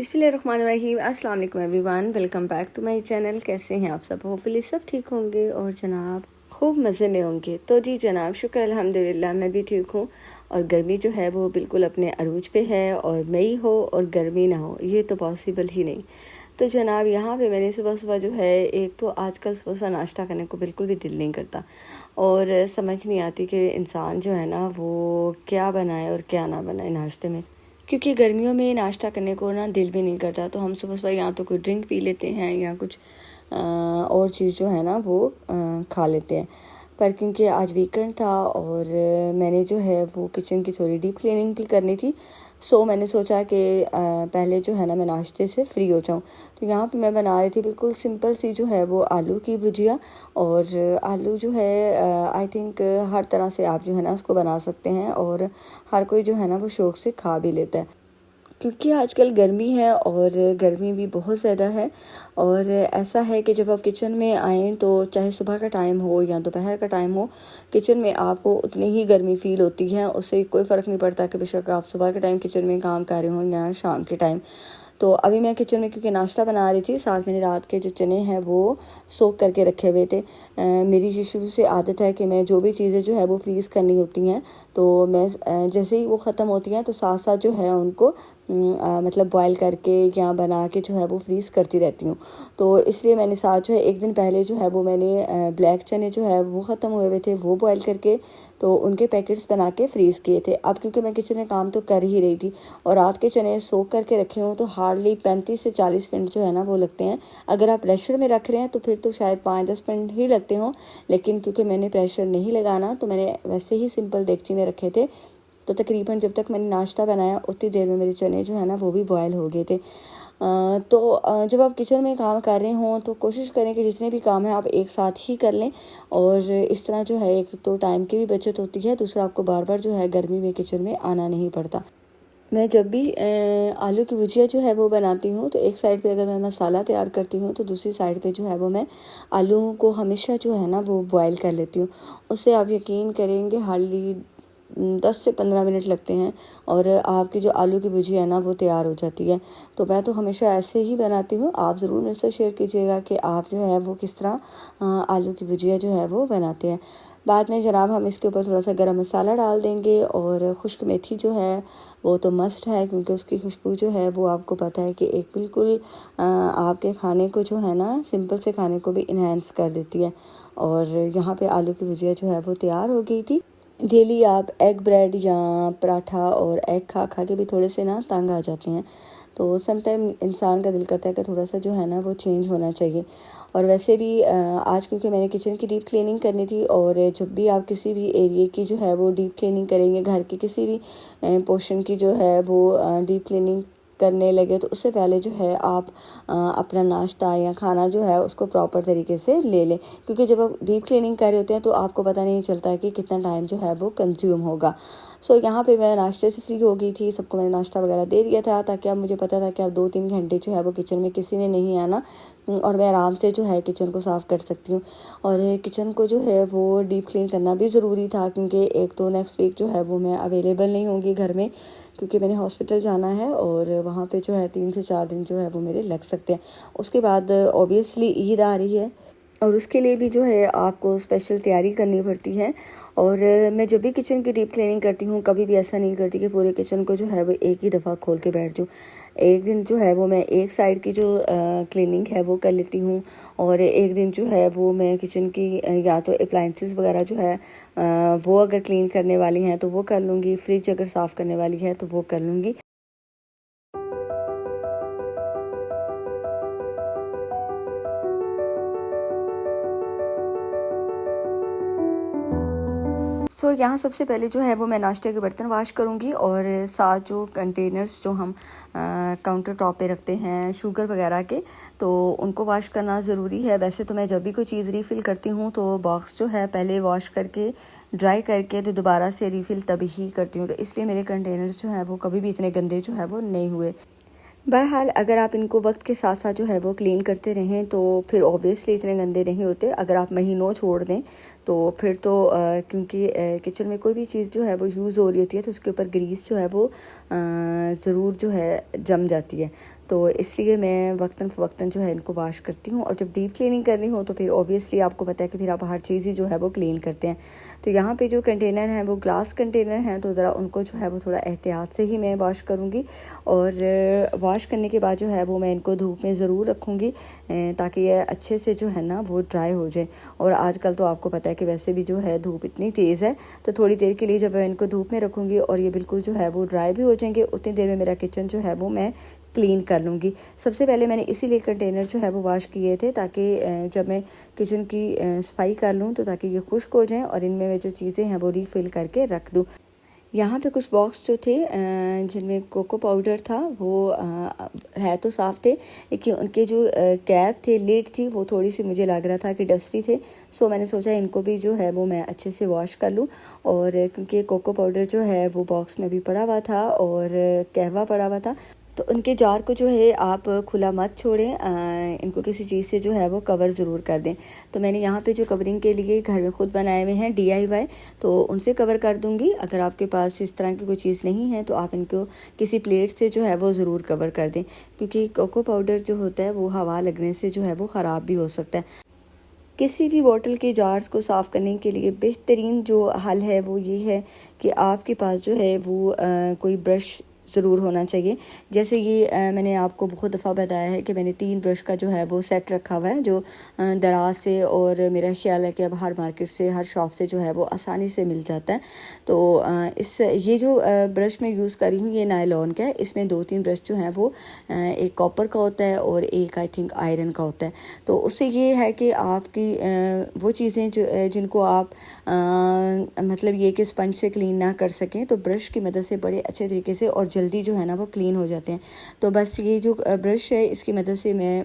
बिस्मिल्लाहिर्रहमानिर्रहीम। अस्सलाम वालेकुम everyone, welcome back to my channel. कैसे हैं आप सब? होपफुली सब ठीक होंगे और जनाब खूब मज़े में होंगे। तो जी जनाब, शुक्र अल्हम्दुलिल्लाह मैं भी ठीक हूँ। और गर्मी जो है वो बिल्कुल अपने अरूज पे है, और मई हो और गर्मी ना हो ये तो पॉसिबल ही नहीं। तो जनाब यहाँ पे मैंने सुबह सुबह जो है, एक तो आजकल सुबह सुबह नाश्ता करने को बिल्कुल भी दिल नहीं करता, और समझ नहीं आती कि इंसान जो है ना वो क्या बनाए और क्या ना बनाए नाश्ते में। क्योंकि गर्मियों में नाश्ता करने को ना दिल भी नहीं करता, तो हम सुबह सुबह या तो कोई ड्रिंक पी लेते हैं या कुछ और चीज़ जो है ना वो खा लेते हैं। पर क्योंकि आज वीकेंड था और मैंने जो है वो किचन की थोड़ी डीप क्लीनिंग भी करनी थी, सो मैंने सोचा कि पहले जो है ना मैं नाश्ते से फ्री हो जाऊं। तो यहाँ पे मैं बना रही थी बिल्कुल सिंपल सी जो है वो आलू की भुजिया। और आलू जो है आई थिंक हर तरह से आप जो है ना उसको बना सकते हैं, और हर कोई जो है ना वो शौक़ से खा भी लेता है, क्योंकि आजकल गर्मी है और गर्मी भी बहुत ज़्यादा है। और ऐसा है कि जब आप किचन में आएँ तो चाहे सुबह का टाइम हो या दोपहर का टाइम हो, किचन में आपको उतनी ही गर्मी फील होती है। उससे कोई फ़र्क नहीं पड़ता कि बेशक आप सुबह के टाइम किचन में काम कर रहे हो या शाम के टाइम। तो अभी मैं किचन में क्योंकि नाश्ता बना रही थी, साथ मैंने रात के जो चने हैं वो सोक करके रखे हुए थे। मेरी जो शुरू से आदत है कि मैं जो भी चीज़ें जो है वो फ्रीज़ करनी होती हैं, तो मैं जैसे ही वो ख़त्म होती हैं तो साथ साथ जो है उनको मतलब बॉयल करके या बना के जो है वो फ्रीज़ करती रहती हूँ। तो इसलिए मैंने साथ जो है एक दिन पहले जो है वो मैंने ब्लैक चने जो है वो ख़त्म हुए हुए थे, वो बॉयल करके तो उनके पैकेट्स बना के फ्रीज़ किए थे। अब क्योंकि मैं किचन में काम तो कर ही रही थी और रात के चने सोक करके रखे हूँ, तो हार्डली 35 से 40 मिनट जो है ना वो लगते हैं। अगर आप प्रेशर में रख रहे हैं तो फिर तो शायद 5-10 मिनट ही लगते हों, लेकिन क्योंकि मैंने प्रेशर नहीं लगाना तो मैंने वैसे ही सिंपल देगची में रखे थे। तो तकरीबन जब तक मैंने नाश्ता बनाया उतनी देर में मेरे चने जो है ना वो भी बॉयल हो गए थे। जब आप किचन में काम कर रहे हों तो कोशिश करें कि जितने भी काम हैं आप एक साथ ही कर लें, और इस तरह जो है एक तो टाइम की भी बचत होती है, दूसरा आपको बार बार जो है गर्मी में किचन में आना नहीं पड़ता। मैं जब भी आलू की भुजिया जो है वो बनाती हूँ तो एक साइड पे अगर मैं मसाला तैयार करती हूँ तो दूसरी साइड पे जो है वो मैं आलू को हमेशा जो है ना वो बॉयल कर लेती हूँ। उससे आप यकीन करेंगे हार्डली 10 से 15 मिनट लगते हैं और आपकी जो आलू की भुजिया है ना वो तैयार हो जाती है। तो मैं तो हमेशा ऐसे ही बनाती हूँ। आप ज़रूर मेरे से शेयर कीजिएगा कि आप जो है वो किस तरह आलू की भुजिया जो है वो बनाते हैं। बाद में जनाब हम इसके ऊपर थोड़ा सा गरम मसाला डाल देंगे, और खुश्क मेथी जो है वो तो मस्ट है, क्योंकि उसकी खुशबू जो है वो आपको पता है कि एक बिल्कुल आपके खाने को जो है ना सिंपल से खाने को भी इन्हेंस कर देती है। और यहाँ पे आलू की भुजिया जो है वो तैयार हो गई थी। डेली आप एग ब्रेड या पराठा और एग खा खा के भी थोड़े से ना तंग आ जाते हैं, तो समटाइम इंसान का दिल करता है कि थोड़ा सा जो है ना वो चेंज होना चाहिए। और वैसे भी आज क्योंकि मैंने किचन की डीप क्लीनिंग करनी थी, और जब भी आप किसी भी एरिया की जो है वो डीप क्लीनिंग करेंगे, घर की किसी भी पोर्शन की जो है वो डीप क्लीनिंग करने लगे, तो उससे पहले जो है आप अपना नाश्ता या खाना जो है उसको प्रॉपर तरीके से ले लें, क्योंकि जब आप डीप क्लीनिंग कर रहे होते हैं तो आपको पता नहीं चलता है कि कितना टाइम जो है वो कंज्यूम होगा। सो यहाँ पे मैं नाश्ते से फ्री हो गई थी, सबको मैंने नाश्ता वगैरह दे दिया था, ताकि अब मुझे पता था कि अब 2-3 घंटे जो है वो किचन में किसी ने नहीं आना, और मैं आराम से जो है किचन को साफ़ कर सकती हूँ। और किचन को जो है वो डीप क्लीन करना भी ज़रूरी था, क्योंकि एक तो नेक्स्ट वीक जो है वो मैं अवेलेबल नहीं होंगी घर में, क्योंकि मैंने हॉस्पिटल जाना है और वहाँ पे जो है 3 से 4 दिन जो है वो मेरे लग सकते हैं। उसके बाद ऑब्वियसली ईद आ रही है, और उसके लिए भी जो है आपको स्पेशल तैयारी करनी पड़ती है। और मैं जब भी किचन की डीप क्लीनिंग करती हूँ कभी भी ऐसा नहीं करती कि पूरे किचन को जो है वो एक ही दफ़ा खोल के बैठ जाऊँ। एक दिन जो है वो मैं एक साइड की जो क्लीनिंग है वो कर लेती हूँ, और एक दिन जो है वो मैं किचन की या तो अप्लाइंसेस वगैरह जो है वो अगर क्लीन करने वाली हैं तो वो कर लूँगी, फ्रिज अगर साफ़ करने वाली है तो वो कर लूँगी। सो यहाँ सबसे पहले जो है वो मैं नाश्ते के बर्तन वाश करूँगी, और साथ जो कंटेनर्स जो हम काउंटर टॉप पे रखते हैं शुगर वगैरह के, तो उनको वाश करना ज़रूरी है। वैसे तो मैं जब भी कोई चीज़ रीफ़िल करती हूँ तो बॉक्स जो है पहले वॉश करके ड्राई करके तो दोबारा से रीफ़िल तभी ही करती हूँ, तो इसलिए मेरे कंटेनर्स जो है वो कभी भी इतने गंदे जो है वो नहीं हुए। बहरहाल अगर आप इनको वक्त के साथ साथ जो है वो क्लीन करते रहें तो फिर ऑब्वियसली इतने गंदे नहीं होते। अगर आप महीनों छोड़ दें तो फिर तो क्योंकि किचन में कोई भी चीज़ जो है वो यूज़ हो रही होती है तो उसके ऊपर ग्रीस जो है वो ज़रूर जो है जम जाती है। तो इसलिए मैं वक्तन फ़वक्तन जो है इनको वॉश करती हूँ। और जब डीप क्लीनिंग करनी हो तो फिर ऑब्वियसली आपको पता है कि फिर आप हर चीज़ ही जो है वो क्लीन करते हैं। तो यहाँ पे जो कंटेनर हैं वो ग्लास कंटेनर हैं, तो ज़रा उनको जो है वो थोड़ा एहतियात से ही मैं वॉश करूँगी। और वॉश करने के बाद जो है वो मैं इनको धूप में ज़रूर रखूँगी ताकि ये अच्छे से जो है ना वो ड्राई हो जाए। और आजकल तो आपको पता है कि वैसे भी जो है धूप इतनी तेज़ है, तो थोड़ी देर के लिए जब मैं इनको धूप में रखूँगी और ये बिल्कुल जो है वो ड्राई भी हो जाएंगे, उतनी देर में मेरा किचन जो है वो मैं क्लीन कर लूँगी। सबसे पहले मैंने इसीलिए कंटेनर जो है वो वॉश किए थे ताकि जब मैं किचन की सफाई कर लूँ तो ताकि ये खुश्क हो जाएं और इनमें मैं जो चीज़ें हैं वो रीफ़िल करके रख दूँ। यहाँ पे कुछ बॉक्स जो थे जिनमें कोको पाउडर था वो है तो साफ़ थे, लेकिन उनके जो कैप थे, लिड थी, वो थोड़ी सी मुझे लग रहा था कि डस्टी थे। सो मैंने सोचा इनको भी जो है वो मैं अच्छे से वॉश कर लूँ। और क्योंकि कोको पाउडर जो है वो बॉक्स में भी पड़ा हुआ था और कहवा पड़ा हुआ था, तो उनके जार को जो है आप खुला मत छोड़ें, इनको किसी चीज़ से जो है वो कवर ज़रूर कर दें। तो मैंने यहाँ पे जो कवरिंग के लिए घर में ख़ुद बनाए हुए हैं DIY, तो उनसे कवर कर दूँगी। अगर आपके पास इस तरह की कोई चीज़ नहीं है तो आप इनको किसी प्लेट से जो है वो ज़रूर कवर कर दें, क्योंकि कोको पाउडर जो होता है वो हवा लगने से जो है वो ख़राब भी हो सकता है। किसी भी बोतल के जार्स को साफ़ करने के लिए बेहतरीन जो हल है वो ये है कि आपके पास जो है वो कोई ब्रश ज़रूर होना चाहिए। जैसे ये मैंने आपको बहुत दफ़ा बताया है कि मैंने 3 ब्रश का जो है वो सेट रखा हुआ है, जो दराज से और मेरा ख्याल है कि अब हर मार्केट से, हर शॉप से जो है वो आसानी से मिल जाता है। तो ये जो ब्रश मैं यूज़ कर रही हूँ ये नायलॉन का है। इसमें 2-3 ब्रश जो हैं वो एक कॉपर का होता है और एक आई थिंक आयरन का होता है। तो उससे ये है कि आपकी वो चीज़ें जो जिनको आप मतलब ये कि स्पंज से क्लीन ना कर सकें, तो ब्रश की मदद से बड़े अच्छे तरीके से और जल्दी जो है ना वो क्लीन हो जाते हैं। तो बस ये जो ब्रश है इसकी मदद से मैं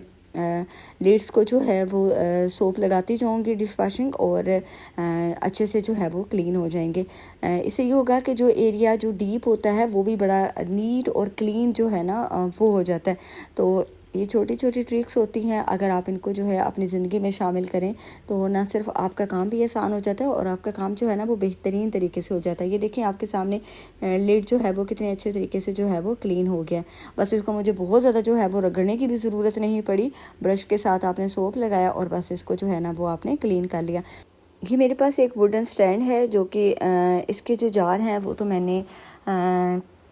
लिड्स को जो है वो सोप लगाती जाऊंगी डिश वॉशिंग, और अच्छे से जो है वो क्लीन हो जाएंगे। इससे ये होगा कि जो एरिया जो डीप होता है वो भी बड़ा नीट और क्लीन जो है ना वो हो जाता है। तो ये छोटी छोटी ट्रिक्स होती हैं, अगर आप इनको जो है अपनी ज़िंदगी में शामिल करें तो ना सिर्फ आपका काम भी आसान हो जाता है और आपका काम जो है ना वो बेहतरीन तरीके से हो जाता है। ये देखें आपके सामने लिड जो है वो कितने अच्छे तरीके से जो है वो क्लीन हो गया। बस इसको मुझे बहुत ज़्यादा जो है वो रगड़ने की भी ज़रूरत नहीं पड़ी, ब्रश के साथ आपने सोप लगाया और बस इसको जो है ना वो आपने क्लीन कर लिया। ये मेरे पास एक वुडन स्टैंड है जो कि इसके जो जार हैं वो तो मैंने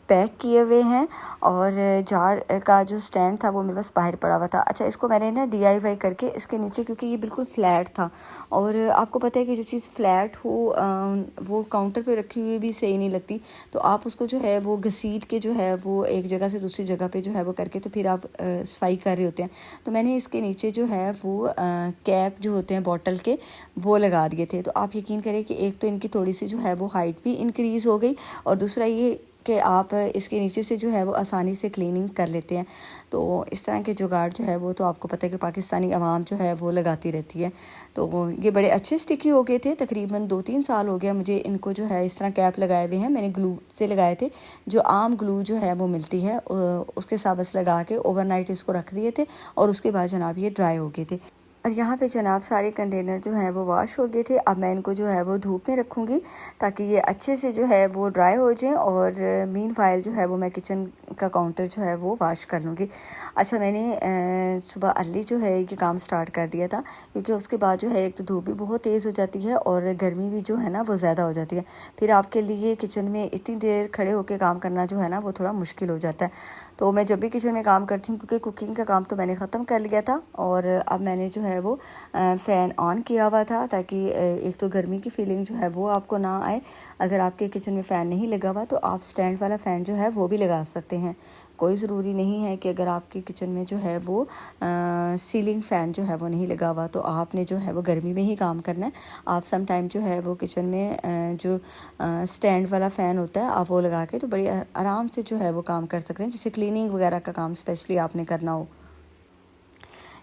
पैक किए हुए हैं, और जार का जो स्टैंड था वो मेरे पास बाहर पड़ा हुआ था। अच्छा, इसको मैंने ना DIY करके इसके नीचे, क्योंकि ये बिल्कुल फ्लैट था और आपको पता है कि जो चीज़ फ्लैट हो वो काउंटर पे रखी हुई भी सही नहीं लगती, तो आप उसको जो है वो घसीट के जो है वो एक जगह से दूसरी जगह पे जो है वो करके तो फिर आप सफाई कर रहे होते हैं। तो मैंने इसके नीचे जो है वो कैप जो होते हैं बॉटल के वो लगा दिए थे। तो आप यकीन करें कि एक तो इनकी थोड़ी सी जो है वो हाइट भी इंक्रीज़ हो गई, और दूसरा ये कि आप इसके नीचे से जो है वो आसानी से क्लीनिंग कर लेते हैं। तो इस तरह के जुगाड़ जो है वो तो आपको पता है कि पाकिस्तानी आवाम जो है वो लगाती रहती है। तो ये बड़े अच्छे स्टिकी हो गए थे, तकरीबन 2-3 साल हो गया मुझे इनको जो है इस तरह कैप लगाए हुए हैं। मैंने ग्लू से लगाए थे, जो आम ग्लू जो है वो मिलती है उसके साथ बस लगा के ओवरनाइट इसको रख दिए थे, और उसके बाद जनाब ये ड्राई हो गए थे। और यहाँ पे जनाब सारे कंटेनर जो हैं वो वॉश हो गए थे। अब मैं इनको जो है वो धूप में रखूँगी ताकि ये अच्छे से जो है वो ड्राई हो जाएं, और मीन फाइल जो है वो मैं किचन का काउंटर जो है वो वॉश कर लूँगी। अच्छा, मैंने सुबह अर्ली जो है ये काम स्टार्ट कर दिया था, क्योंकि उसके बाद जो है एक तो धूप भी बहुत तेज़ हो जाती है और गर्मी भी जो है ना वो ज़्यादा हो जाती है। फिर आपके लिए किचन में इतनी देर खड़े होकर काम करना जो है ना वो थोड़ा मुश्किल हो जाता है। तो मैं जब भी किचन में काम करती हूँ, क्योंकि कुकिंग का काम तो मैंने ख़त्म कर लिया था, और अब मैंने जो है वो फ़ैन ऑन किया हुआ था ताकि एक तो गर्मी की फीलिंग जो है वो आपको ना आए। अगर आपके किचन में फ़ैन नहीं लगा हुआ तो आप स्टैंड वाला फ़ैन जो है वो भी लगा सकते हैं। कोई ज़रूरी नहीं है कि अगर आपके किचन में जो है वो सीलिंग फ़ैन जो है वो नहीं लगा हुआ तो आपने जो है वो गर्मी में ही काम करना है। आप सम टाइम जो है वो किचन में जो स्टैंड वाला फ़ैन होता है आप वो लगा के तो बड़ी आराम से जो है वो काम कर सकते हैं, जैसे क्लीनिंग वगैरह का काम स्पेशली आपने करना हो।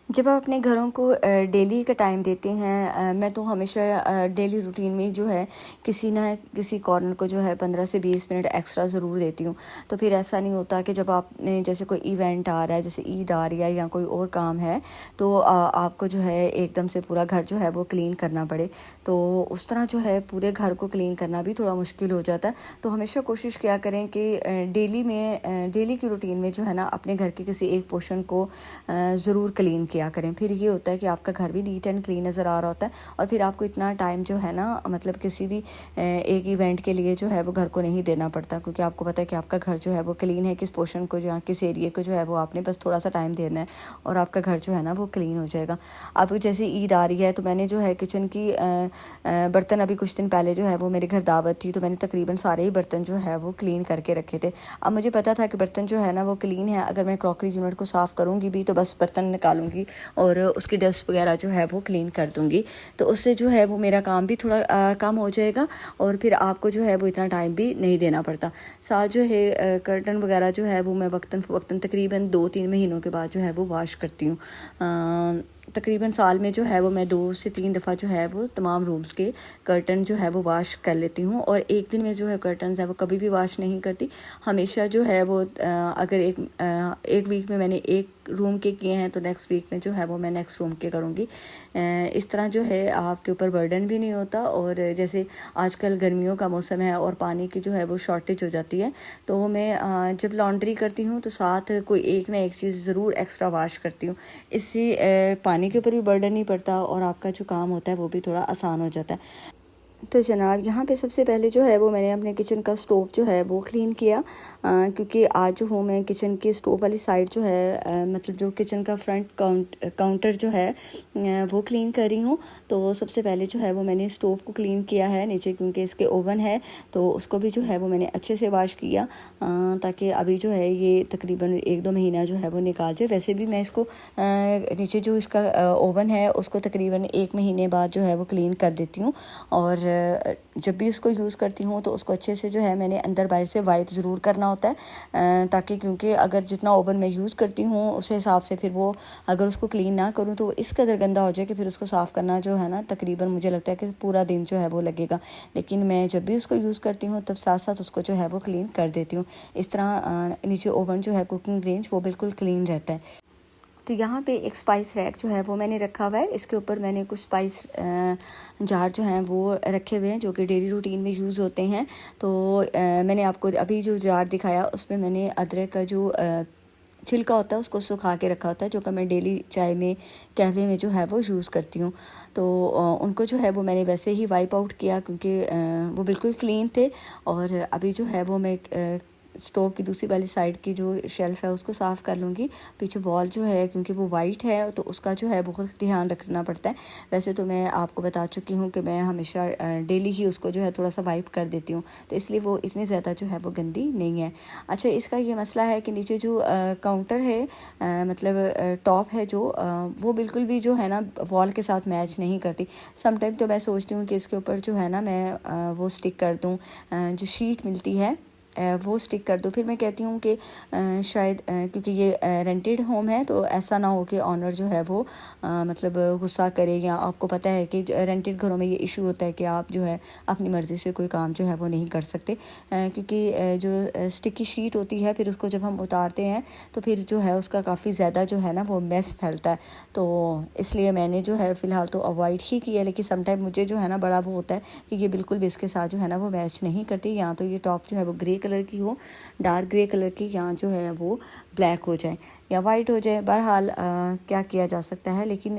जब आप अपने घरों को डेली का टाइम देते हैं, मैं तो हमेशा डेली रूटीन में जो है किसी ना किसी कॉर्नर को जो है 15 से 20 मिनट एक्स्ट्रा ज़रूर देती हूँ। तो फिर ऐसा नहीं होता कि जब आपने जैसे कोई इवेंट आ रहा है, जैसे ईद आ रही है या कोई और काम है, तो आपको जो है एकदम से पूरा घर जो है वो क्लीन करना पड़े। तो उस तरह जो है पूरे घर को क्लीन करना भी थोड़ा मुश्किल हो जाता है। तो हमेशा कोशिश किया करें कि डेली की रूटीन में जो है ना अपने घर के किसी एक पोर्शन को ज़रूर क्लीन किया करें। फिर ये होता है कि आपका घर भी नीट एंड क्लीन नज़र आ रहा होता है और फिर आपको इतना टाइम जो है ना मतलब किसी भी एक इवेंट के लिए जो है वो घर को नहीं देना पड़ता, क्योंकि आपको पता है कि आपका घर जो है वो क्लीन है, किस पोर्शन को या किस एरिया को जो है वो आपने बस थोड़ा सा टाइम देना है और आपका घर जो है ना वो क्लीन हो जाएगा। अब जैसे ईद आ रही है तो मैंने जो है किचन की बर्तन अभी कुछ दिन पहले जो है वो मेरे घर दावत थी, तो मैंने तकरीबन सारे ही बर्तन जो है वो क्लीन करके रखे थे। अब मुझे पता था कि बर्तन जो है ना वो क्लीन है, अगर मैं क्रॉकरी यूनिट को साफ़ करूँगी भी तो बस बर्तन निकालूंगी और उसकी डस्ट वगैरह जो है वो क्लीन कर दूंगी। तो उससे जो है वो मेरा काम भी थोड़ा कम हो जाएगा और फिर आपको जो है वो इतना टाइम भी नहीं देना पड़ता। साथ जो है कर्टन वगैरह जो है वो मैं वक्तन तकरीबन 2-3 महीनों के बाद जो है वो वॉश करती हूँ। तकरीबन साल में जो है वो मैं 2 से 3 दफ़ा जो है वो तमाम रूम्स के कर्टन जो है वो वॉश कर लेती हूँ और एक दिन में जो है कर्टन है वो कभी भी वॉश नहीं करती। हमेशा जो है वो अगर एक वीक में मैंने एक रूम के किए हैं तो नेक्स्ट वीक में जो है वो मैं नेक्स्ट रूम के करूँगी। इस तरह जो है आपके ऊपर बर्डन भी नहीं होता। और जैसे आजकल गर्मियों का मौसम है और पानी की जो है वो शॉर्टेज हो जाती है, तो मैं जब लॉन्ड्री करती हूँ तो साथ कोई एक ना एक चीज़ ज़रूर एक्स्ट्रा वॉश करती हूँ। इससे पानी के ऊपर भी बर्डन नहीं पड़ता और आपका जो काम होता है वो भी थोड़ा आसान हो जाता है। तो जनाब यहाँ पे सबसे पहले जो है वो मैंने अपने किचन का स्टोव जो है वो क्लीन किया, क्योंकि आज जो हूँ मैं किचन की स्टोव वाली साइड जो है मतलब जो किचन का फ्रंट काउंटर जो है वो क्लीन कर रही हूँ। तो सबसे पहले जो है वो मैंने स्टोव को क्लीन किया है नीचे, क्योंकि इसके ओवन है तो उसको भी जो है वो मैंने अच्छे से वॉश किया, ताकि अभी जो है ये तकरीबन 1-2 महीना जो है वो निकाल जाए। वैसे भी मैं इसको नीचे जो इसका ओवन है उसको तकरीबन 1 महीने बाद जो है वो क्लीन कर देती हूँ। और जब भी इसको यूज़ करती हूँ तो उसको अच्छे से जो है मैंने अंदर बाहर से वाइप ज़रूर करना होता है, ताकि क्योंकि अगर जितना ओवन मैं यूज़ करती हूँ उस हिसाब से फिर वो अगर उसको क्लीन ना करूँ तो इस कदर गंदा हो जाए कि फिर उसको साफ़ करना जो है ना तकरीबन मुझे लगता है कि पूरा दिन जो है वो लगेगा। लेकिन मैं जब भी उसको यूज़ करती हूँ तब साथ साथ उसको जो है वो क्लीन कर देती हूँ। इस तरह नीचे ओवन जो है कुकिंग रेंज वो बिल्कुल क्लीन रहता है। तो यहाँ पे एक स्पाइस रैक जो है वो मैंने रखा हुआ है। इसके ऊपर मैंने कुछ स्पाइस जार जो हैं वो रखे हुए हैं जो कि डेली रूटीन में यूज़ होते हैं। तो मैंने आपको अभी जो जार दिखाया उसमें मैंने अदरक का जो छिलका होता है उसको सुखा के रखा होता है, जो कि मैं डेली चाय में कहवे में जो है वो यूज़ करती हूँ। तो उनको जो है वो मैंने वैसे ही वाइप आउट किया, क्योंकि वो बिल्कुल क्लीन थे। और अभी जो है वो मैं स्टोव की दूसरी वाली साइड की जो शेल्फ़ है उसको साफ़ कर लूँगी। पीछे वॉल जो है क्योंकि वो वाइट है तो उसका जो है बहुत ध्यान रखना पड़ता है। वैसे तो मैं आपको बता चुकी हूँ कि मैं हमेशा डेली ही उसको जो है थोड़ा सा वाइप कर देती हूँ, तो इसलिए वो इतनी ज़्यादा जो है वो गंदी नहीं है। अच्छा, इसका ये मसला है कि नीचे जो काउंटर है मतलब टॉप है जो वो बिल्कुल भी जो है ना वॉल के साथ मैच नहीं करती। समटाइम तो मैं सोचती हूँ कि इसके ऊपर जो है ना मैं वो स्टिक कर दूँ, जो शीट मिलती है वो स्टिक कर दो। फिर मैं कहती हूँ कि शायद क्योंकि ये रेंटेड होम है तो ऐसा ना हो कि ऑनर जो है वो मतलब गुस्सा करे, या आपको पता है कि रेंटेड घरों में ये इशू होता है कि आप जो है अपनी मर्ज़ी से कोई काम जो है वो नहीं कर सकते, क्योंकि जो स्टिकी शीट होती है फिर उसको जब हम उतारते हैं तो फिर जो है उसका काफ़ी ज़्यादा जो है ना वो मेस फैलता है। तो इसलिए मैंने जो है फ़िलहाल तो अवॉइड ही किया। लेकिन समटाइम मुझे जो है ना बड़ा वो होता है कि ये बिल्कुल भी इसके साथ जो है ना वो मैच नहीं करती, या तो ये टॉप जो है वो ग्रे कलर की हो, डार्क ग्रे कलर की, या जो है वो ब्लैक हो जाए या वाइट हो जाए। बहरहाल क्या किया जा सकता है। लेकिन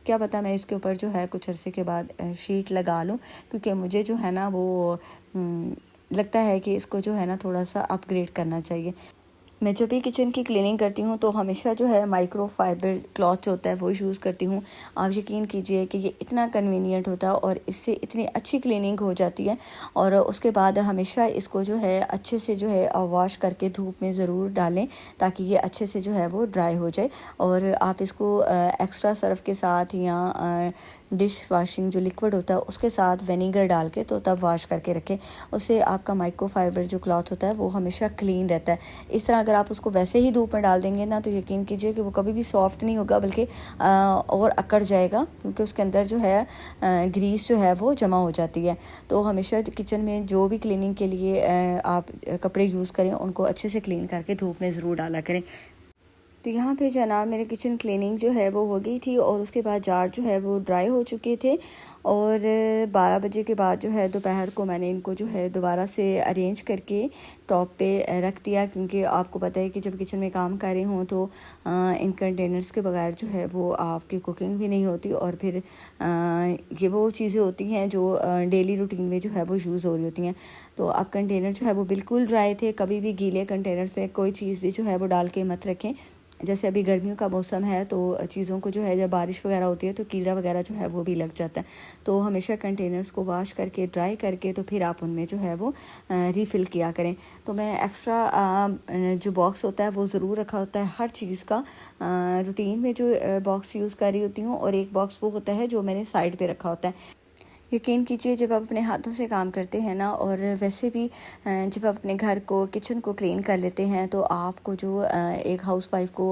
क्या पता मैं इसके ऊपर जो है कुछ अरसे के बाद शीट लगा लूँ, क्योंकि मुझे जो है ना वो लगता है कि इसको जो है ना थोड़ा सा अपग्रेड करना चाहिए। मैं जब भी किचन की क्लीनिंग करती हूँ तो हमेशा जो है माइक्रो फाइबर क्लॉथ होता है वो यूज़ करती हूँ। आप यकीन कीजिए कि ये इतना कन्वीनियंट होता है और इससे इतनी अच्छी क्लीनिंग हो जाती है। और उसके बाद हमेशा इसको जो है अच्छे से जो है वॉश करके धूप में ज़रूर डालें, ताकि ये अच्छे से जो है वो ड्राई हो जाए। और आप इसको एक्स्ट्रा सर्फ के साथ या डिश वाशिंग जो लिक्विड होता है उसके साथ विनेगर डाल के तो तब वॉश करके रखें। उससे आपका माइक्रोफाइबर जो क्लॉथ होता है वो हमेशा क्लीन रहता है। इस तरह अगर आप उसको वैसे ही धूप में डाल देंगे ना तो यकीन कीजिए कि वो कभी भी सॉफ्ट नहीं होगा, बल्कि और अकड़ जाएगा, क्योंकि उसके अंदर जो है ग्रीस जो है वो जमा हो जाती है। तो हमेशा किचन में जो भी क्लीनिंग के लिए आप कपड़े यूज़ करें उनको अच्छे से क्लीन करके धूप में ज़रूर डाला करें। तो यहाँ पे जनाब मेरे किचन क्लीनिंग जो है वो हो गई थी और उसके बाद जार जो है वो ड्राई हो चुके थे। और 12 बजे के बाद जो है दोपहर को मैंने इनको जो है दोबारा से अरेंज करके टॉप पे रख दिया, क्योंकि आपको पता है कि जब किचन में काम कर रहे हों तो इन कंटेनर्स के बगैर जो है वो आपकी कुकिंग भी नहीं होती, और फिर ये वो चीज़ें होती हैं जो डेली रूटीन में जो है वो यूज़ हो रही होती हैं। तो अब कंटेनर जो है वो बिल्कुल ड्राई थे। कभी भी गीले कंटेनर्स पे कोई चीज़ भी जो है वो डाल के मत रखें। जैसे अभी गर्मियों का मौसम है तो चीज़ों को जो है जब बारिश वगैरह होती है तो कीड़ा वगैरह जो है वो भी लग जाता है। तो हमेशा कंटेनर्स को वॉश करके ड्राई करके तो फिर आप उनमें जो है वो रीफ़िल किया करें। तो मैं एक्स्ट्रा जो बॉक्स होता है वो ज़रूर रखा होता है हर चीज़ का। रूटीन में जो बॉक्स यूज़ कर रही होती हूँ, और एक बॉक्स वो होता है जो मैंने साइड पे रखा होता है। यकीन कीजिए जब आप अपने हाथों से काम करते हैं ना, और वैसे भी जब आप अपने घर को किचन को क्लीन कर लेते हैं तो आपको जो एक हाउसवाइफ को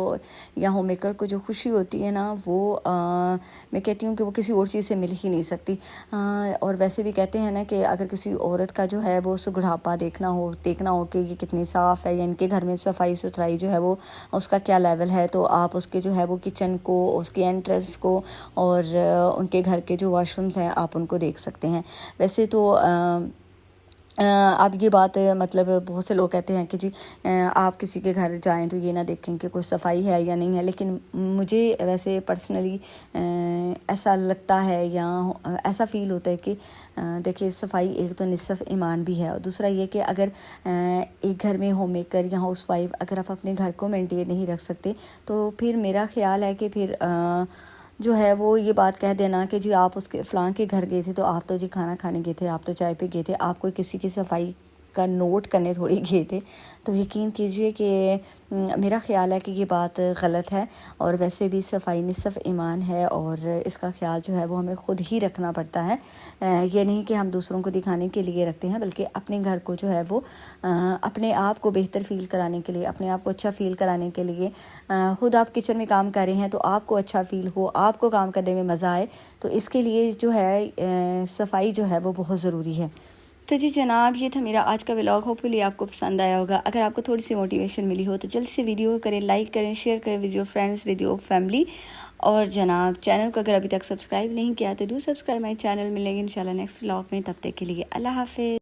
या होम मेकर को जो खुशी होती है ना वो मैं कहती हूँ कि वो किसी और चीज़ से मिल ही नहीं सकती। और वैसे भी कहते हैं ना कि अगर किसी औरत का जो है वो सुगढ़ापा देखना हो कि ये कितनी साफ़ है या इनके घर में सफाई सुथराई जो है वो उसका क्या लेवल है, तो आप उसके जो है वो किचन को, उसकी एंट्रेंस को और उनके घर के जो वॉशरूम्स हैं आप उनको देख सकते हैं। वैसे तो अब ये बात मतलब बहुत से लोग कहते हैं कि जी आप किसी के घर जाएं तो ये ना देखें कि कोई सफाई है या नहीं है, लेकिन मुझे वैसे पर्सनली ऐसा लगता है या ऐसा फ़ील होता है कि देखिए सफाई एक तो निसफ़ ईमान भी है, और दूसरा ये कि अगर एक घर में होम मेकर या हाउसवाइफ अगर आप अपने घर को मेंटेन नहीं रख सकते तो फिर मेरा ख्याल है कि फिर जो है वो ये बात कह देना कि जी आप उसके फ़लाँ के घर गए थे तो आप तो जी खाना खाने गए थे, आप तो चाय पे गए थे, आप कोई किसी की सफाई का नोट करने थोड़ी गए थे। तो यकीन कीजिए कि मेरा ख़्याल है कि ये बात गलत है, और वैसे भी सफाई निसफ़ ईमान है और इसका ख्याल जो है वो हमें ख़ुद ही रखना पड़ता है। ये नहीं कि हम दूसरों को दिखाने के लिए रखते हैं, बल्कि अपने घर को जो है वो अपने आप को बेहतर फ़ील कराने के लिए, अपने आप को अच्छा फ़ील कराने के लिए, ख़ुद आप किचन में काम कर रहे हैं तो आपको अच्छा फ़ील हो, आपको काम करने में मज़ा आए, तो इसके लिए जो है सफाई जो है वो बहुत ज़रूरी है। तो जी जनाब ये था मेरा आज का व्लॉग। होपफुली आपको पसंद आया होगा। अगर आपको थोड़ी सी मोटिवेशन मिली हो तो जल्दी से वीडियो करें, लाइक करें, शेयर करें with your friends, with your family. और जनाब चैनल को अगर अभी तक सब्सक्राइब नहीं किया तो डू सब्सक्राइब माई चैनल। मिलेंगे इंशाल्लाह नेक्स्ट व्लॉग में, तब तक के लिए अल्लाह हाफिज़।